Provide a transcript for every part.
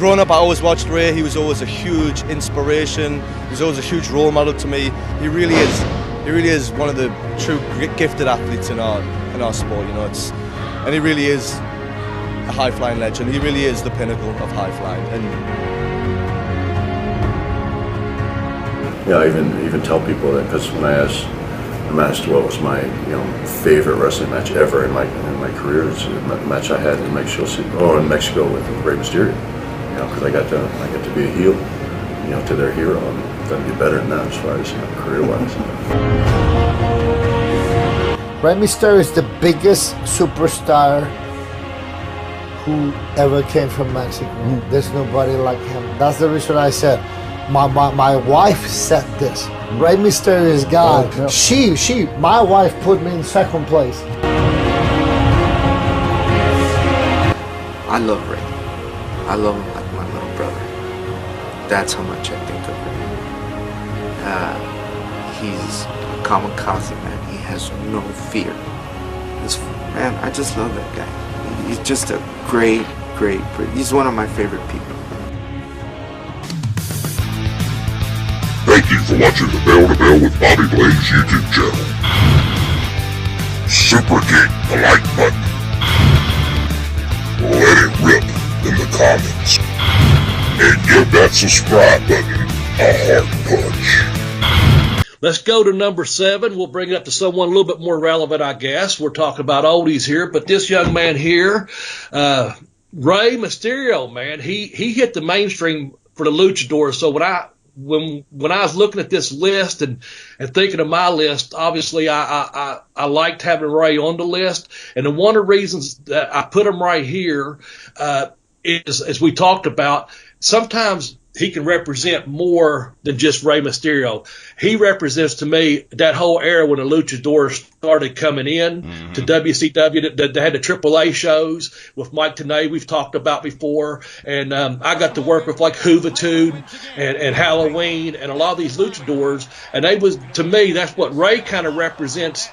growing up, I always watched Ray. He was always a huge inspiration. He was always a huge role model to me. He really is. He really is one of the true gifted athletes in our sport. You know, and he really is a high flying legend. He really is the pinnacle of high flying. And yeah, I even tell people that, because when I'm asked what was my favorite wrestling match ever in my career, it's the match I had in Mexico with Rey Mysterio. Because I got to be a heel, to their hero, and doesn't get better than that as far as career-wise. Rey Mysterio is the biggest superstar who ever came from Mexico. There's nobody like him. That's the reason I said. My wife said this. Rey Mysterio is God. Oh, yeah. My wife put me in second place. I love Ray. I love him like my little brother. That's how much I think of him. He's a kamikaze, man. He has no fear. Man, I just love that guy. He's just a great. He's one of my favorite people. Thank you for watching the Bell to Bell with Bobby Blaze YouTube channel. Super kick the like button. Let it rip in the comments. And give that subscribe button a hard punch. Let's go to number 7. We'll bring it up to someone a little bit more relevant, I guess. We're talking about oldies here, but this young man here, Rey Mysterio, man, he hit the mainstream for the luchadors. So when I was looking at this list and thinking of my list, obviously I liked having Ray on the list. And one of the reasons that I put him right here is, as we talked about, sometimes he can represent more than just Rey Mysterio. He represents, to me, that whole era when the luchadors started coming in to WCW. They had the AAA shows with Mike Tenay we've talked about before. And I got to work with like Juventud and Halloween and a lot of these luchadors. And to me, that's what Ray kind of represents.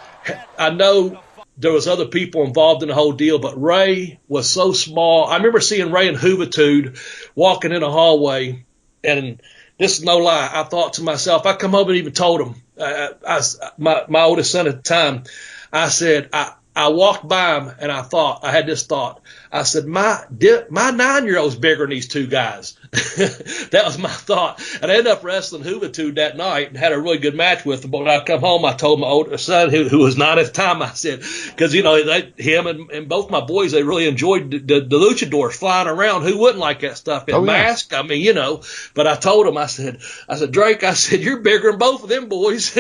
I know there was other people involved in the whole deal, but Ray was so small. I remember seeing Ray and Juventud walking in a hallway, and this is no lie. I thought to myself, I come home and even told him, my oldest son at the time, I said, I walked by him and I had this thought. I said, my 9-year-old's bigger than these two guys. That was my thought. And I ended up wrestling Juventud that night and had a really good match with him. But when I come home, I told my older son, who was 9 at the time, I said, because, him and both my boys, they really enjoyed the luchadors flying around. Who wouldn't like that stuff? And mask, I mean, but I told him, I said, Drake, I said, you're bigger than both of them boys.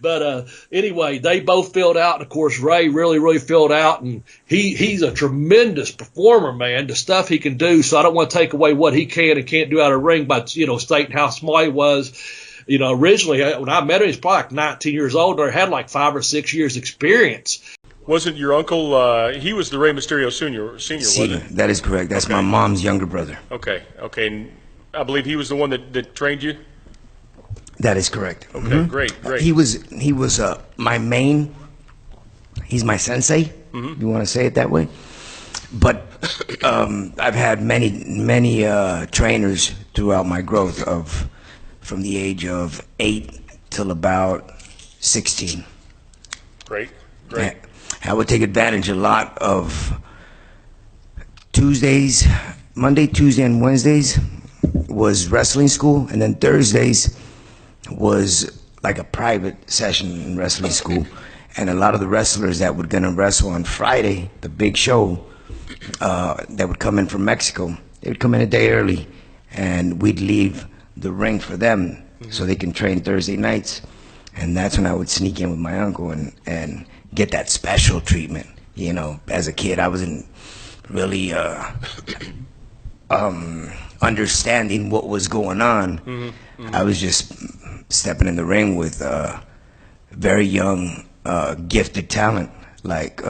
But anyway, they both filled out. And of course, Ray really filled out, and he's a tremendous performer, man, the stuff he can do. So I don't want to take away what he can and can't do out of the ring by, stating how small he was. Originally when I met him, he was probably like 19 years old, or had like 5 or 6 years experience. Wasn't your uncle, he was the Rey Mysterio senior, wasn't he? That is correct. That's my mom's younger brother. Okay. And I believe he was the one that trained you? That is correct. Okay, great. He was my main, he's my sensei, you want to say it that way. But I've had many trainers throughout my growth from the age of 8 till about 16. Great. I would take advantage a lot of Tuesdays, Monday, Tuesday, and Wednesdays was wrestling school, and then Thursdays was like a private session in wrestling school. And a lot of the wrestlers that were gonna wrestle on Friday, the big show, that would come in from Mexico, they would come in a day early, and we'd leave the ring for them so they can train Thursday nights. And that's when I would sneak in with my uncle and get that special treatment. As a kid, I wasn't really understanding what was going on. I was just stepping in the ring with very young, gifted talent, like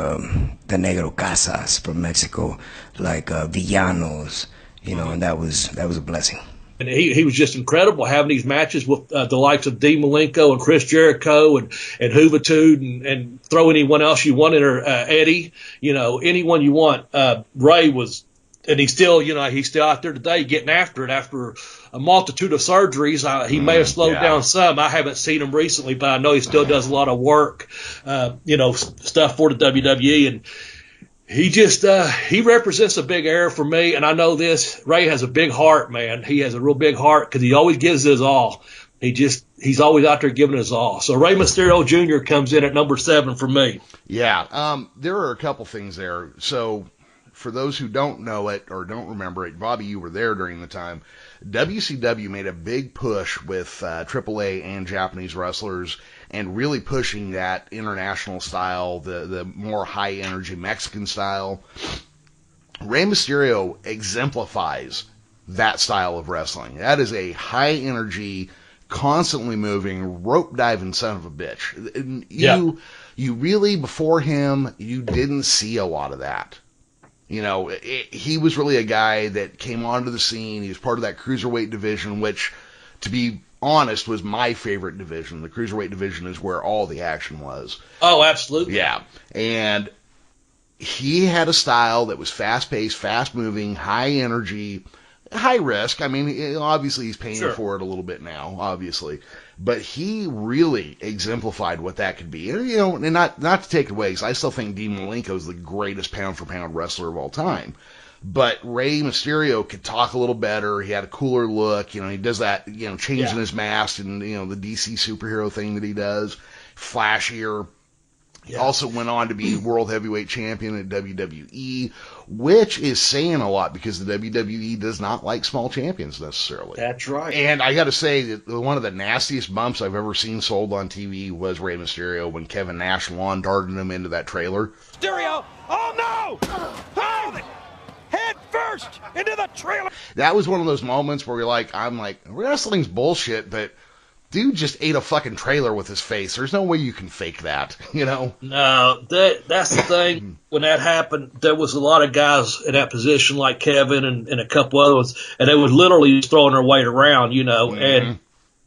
the Negro Casas from Mexico, like Villanos, and that was a blessing. And he was just incredible having these matches with the likes of Dean Malenko and Chris Jericho and Juventud and throw anyone else you wanted, or Eddie, anyone you want. Ray was he's still, he's still out there today getting after it after a multitude of surgeries. He may have slowed down some. I haven't seen him recently, but I know he still does a lot of work, stuff for the WWE. And he just, he represents a big era for me. And I know this, Ray has a big heart, man. He has a real big heart because he always gives his all. He's always out there giving his all. So Rey Mysterio Jr. comes in at number 7 for me. Yeah. There are a couple things there. So for those who don't know it or don't remember it, Bobby, you were there during the time. WCW made a big push with AAA and Japanese wrestlers and really pushing that international style, the more high energy Mexican style. Rey Mysterio exemplifies that style of wrestling. That is a high energy, constantly moving, rope diving son of a bitch. You really, before him, you didn't see a lot of that. He was really a guy that came onto the scene. He was part of that cruiserweight division, which, to be honest, was my favorite division. The cruiserweight division is where all the action was. Oh, absolutely. Yeah. And he had a style that was fast-paced, fast-moving, high energy, high risk. I mean, obviously he's paying for it a little bit now, obviously. But he really exemplified what that could be. And, not to take it away, because I still think Dean Malenko is the greatest pound-for-pound wrestler of all time. But Rey Mysterio could talk a little better. He had a cooler look. He does that, changing his mask and, the DC superhero thing that he does. Flashier. Yeah. Also went on to be World Heavyweight Champion at WWE, which is saying a lot because the WWE does not like small champions necessarily. That's right. And I got to say that one of the nastiest bumps I've ever seen sold on TV was Rey Mysterio when Kevin Nash lawn darted him into that trailer. Mysterio! Oh no! Oh, head first into the trailer! That was one of those moments where I'm like, wrestling's bullshit, but dude just ate a fucking trailer with his face. There's no way you can fake that, No, that's the thing. When that happened, there was a lot of guys in that position like Kevin and a couple other ones, and they were literally just throwing their weight around, and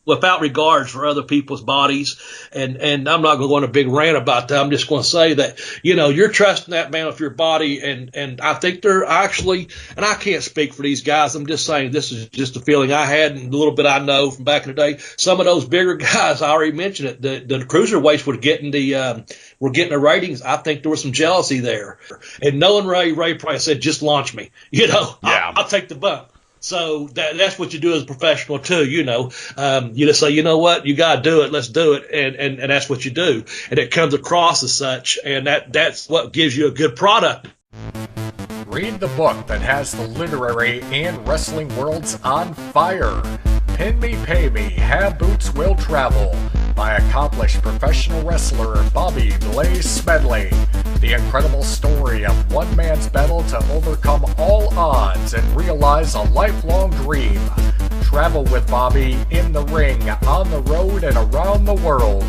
without regards for other people's bodies. And I'm not going to go on a big rant about that. I'm just going to say that, you're trusting that man with your body. And I think they're actually, and I can't speak for these guys. I'm just saying this is just a feeling I had and a little bit I know from back in the day. Some of those bigger guys, I already mentioned it, the cruiserweights were getting the ratings. I think there was some jealousy there. And knowing Ray probably said, just launch me. I'll take the bump. So that's what you do as a professional too, you just say, you know what, you got to do it, let's do it, and that's what you do, and it comes across as such, and that's what gives you a good product. Read the book that has the literary and wrestling worlds on fire. Pin Me, Pay Me, Have Boots Will Travel, by accomplished professional wrestler Bobby Blaze Smedley. The incredible story of one man's battle to overcome all odds and realize a lifelong dream. Travel with Bobby in the ring, on the road, and around the world,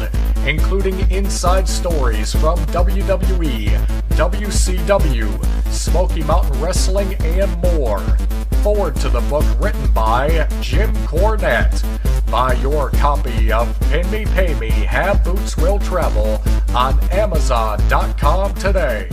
including inside stories from WWE, WCW, Smoky Mountain Wrestling, and more. Forward to the book written by Jim Cornette. Buy your copy of Pin Me, Pay Me, Have Boots Will Travel on Amazon.com today.